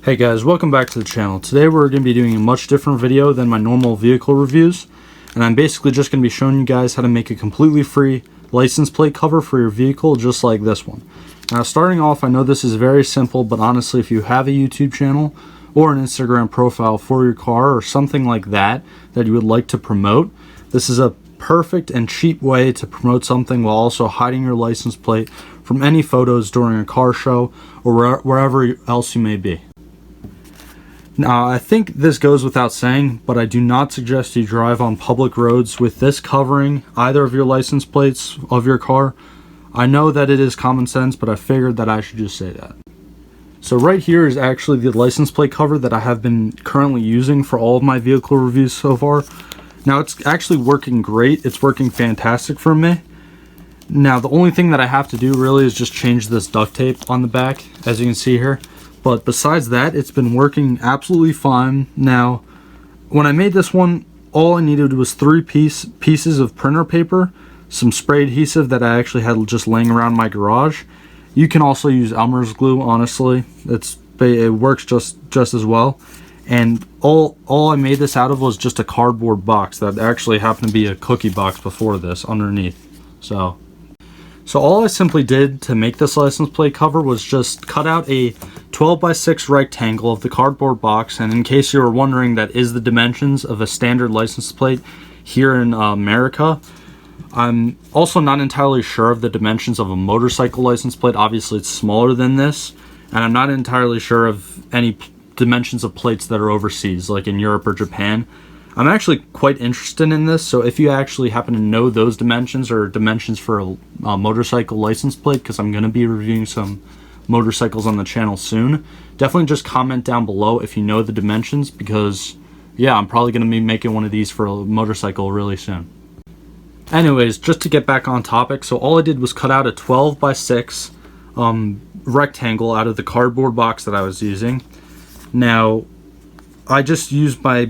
Hey guys, welcome back to the channel. Today we're going to be doing a much different video than my normal vehicle reviews, and I'm basically just going to be showing you guys how to make a completely free license plate cover for your vehicle just like this one. Now starting off, I know this is very simple, but honestly if you have a YouTube channel or an Instagram profile for your car or something like that that you would like to promote, this is a perfect and cheap way to promote something while also hiding your license plate from any photos during a car show or wherever else you may be. Now, I think this goes without saying, but I do not suggest you drive on public roads with this covering either of your license plates of your car. I know that it is common sense, but I figured that I should just say that. So right here is actually the license plate cover that I have been currently using for all of my vehicle reviews so far. Now, it's actually working great. It's working fantastic for me. Now, the only thing that I have to do really is just change this duct tape on the back, as you can see here. But besides that, it's been working absolutely fine. Now, when I made this one, all I needed was three pieces of printer paper, some spray adhesive that I actually had just laying around my garage. You can also use Elmer's glue, honestly. It works just as well. And all I made this out of was just a cardboard box that actually happened to be a cookie box before this underneath. So all I simply did to make this license plate cover was just cut out a 12x6 rectangle of the cardboard box, and in case you were wondering, that is the dimensions of a standard license plate here in America. I'm also not entirely sure of the dimensions of a motorcycle license plate. Obviously it's smaller than this, and I'm not entirely sure of any dimensions of plates that are overseas, like in Europe or Japan. I'm actually quite interested in this, so if you actually happen to know those dimensions or dimensions for a motorcycle license plate, because I'm going to be reviewing some motorcycles on the channel soon, definitely just comment down below if you know the dimensions, because yeah, I'm probably going to be making one of these for a motorcycle really soon. Anyways, just to get back on topic, so all I did was cut out a 12x6 rectangle out of the cardboard box that I was using. Now, I just used my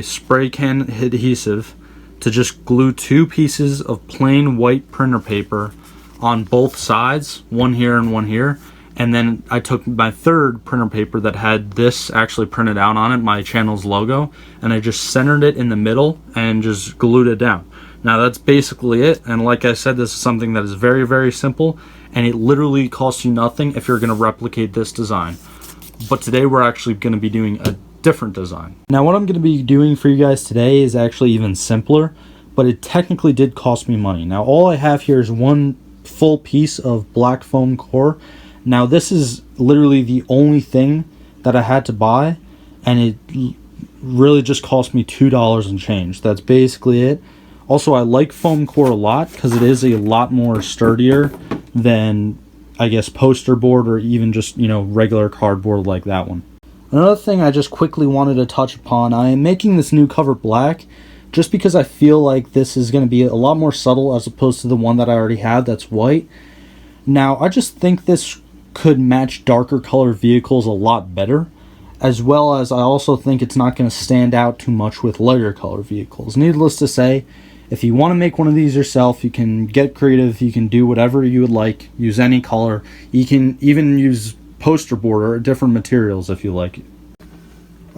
spray can adhesive to just glue two pieces of plain white printer paper on both sides, one here and one here, and then I took my third printer paper that had this actually printed out on it, my channel's logo, and I just centered it in the middle and just glued it down. Now that's basically it, and like I said, this is something that is very, very simple, and it literally costs you nothing if you're going to replicate this design. But today we're actually going to be doing a different design. Now what I'm going to be doing for you guys today is actually even simpler, but it technically did cost me money. Now all I have here is one full piece of black foam core. Now this is literally the only thing that I had to buy, and it really just cost me $2 and change. That's basically it. Also, I like foam core a lot because it is a lot more sturdier than, I guess, poster board or even just, regular cardboard like that one. Another thing I just quickly wanted to touch upon, I am making this new cover black just because I feel like this is going to be a lot more subtle as opposed to the one that I already have that's white. Now, I just think this could match darker color vehicles a lot better, as well as I also think it's not going to stand out too much with lighter color vehicles. Needless to say, if you want to make one of these yourself, you can get creative, you can do whatever you would like, use any color. You can even use poster board or different materials if you like.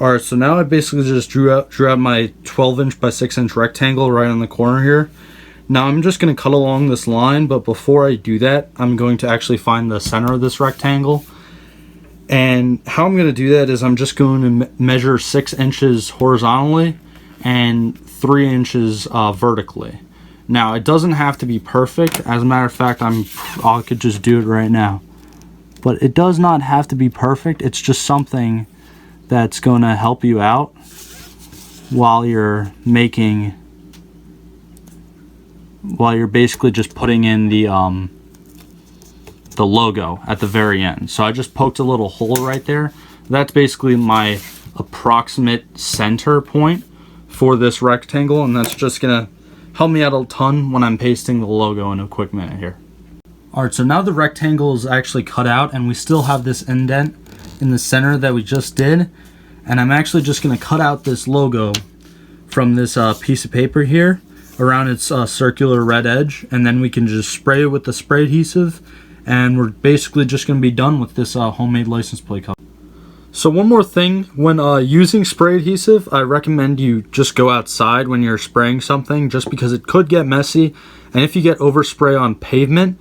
Alright, so now I basically just drew out my 12" by 6" rectangle right on the corner here. Now I'm just going to cut along this line, but before I do that, I'm going to actually find the center of this rectangle. And how I'm going to do that is I'm just going to measure 6 inches horizontally and 3 inches vertically. Now it doesn't have to be perfect. As a matter of fact, I could just do it right now. But it does not have to be perfect. It's just something that's going to help you out while you're basically just putting in the logo at the very end. So I just poked a little hole right there. That's basically my approximate center point for this rectangle, and that's just gonna help me out a ton when I'm pasting the logo in a quick minute here. Alright, so now the rectangle is actually cut out, and we still have this indent in the center that we just did, and I'm actually just gonna cut out this logo from this piece of paper here around its circular red edge, and then we can just spray it with the spray adhesive, and we're basically just going to be done with this homemade license plate cover. So one more thing, when using spray adhesive, I recommend you just go outside when you're spraying something, just because it could get messy. And if you get overspray on pavement,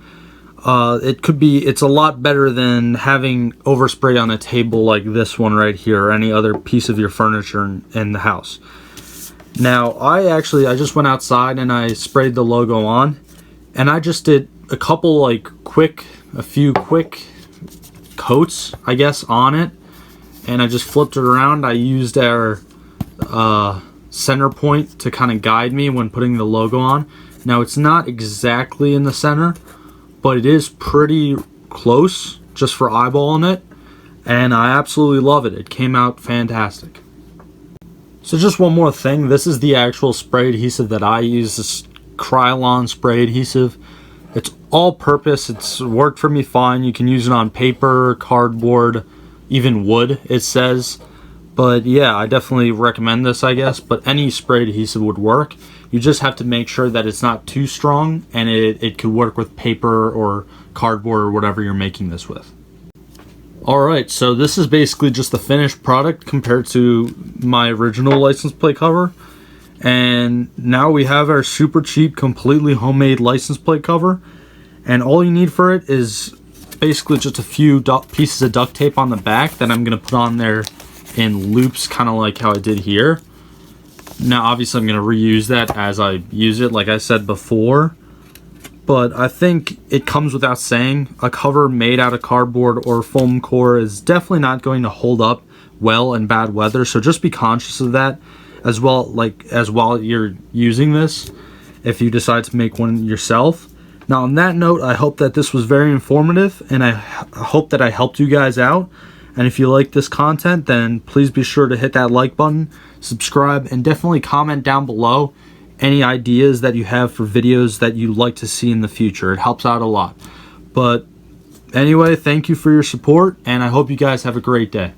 it's a lot better than having overspray on a table like this one right here, or any other piece of your furniture in the house. Now, I just went outside and I sprayed the logo on, and I just did a few quick coats, I guess, on it, and I just flipped it around. I used our center point to kind of guide me when putting the logo on. Now, it's not exactly in the center, but it is pretty close just for eyeballing it, and I absolutely love it. It came out fantastic. So just one more thing, this is the actual spray adhesive that I use, this Krylon spray adhesive. It's all purpose, it's worked for me fine. You can use it on paper, cardboard, even wood, it says. But yeah, I definitely recommend this, I guess, but any spray adhesive would work. You just have to make sure that it's not too strong, and it could work with paper or cardboard or whatever you're making this with. Alright, so this is basically just the finished product compared to my original license plate cover. And now we have our super cheap, completely homemade license plate cover. And all you need for it is basically just a few pieces of duct tape on the back that I'm going to put on there in loops, kind of like how I did here. Now obviously I'm going to reuse that as I use it, like I said before. But I think it comes without saying, a cover made out of cardboard or foam core is definitely not going to hold up well in bad weather. So just be conscious of that as well, as while you're using this, if you decide to make one yourself. Now on that note, I hope that this was very informative, and I hope that I helped you guys out. And if you like this content, then please be sure to hit that like button, subscribe, and definitely comment down below any ideas that you have for videos that you'd like to see in the future. It helps out a lot. But anyway, thank you for your support, and I hope you guys have a great day.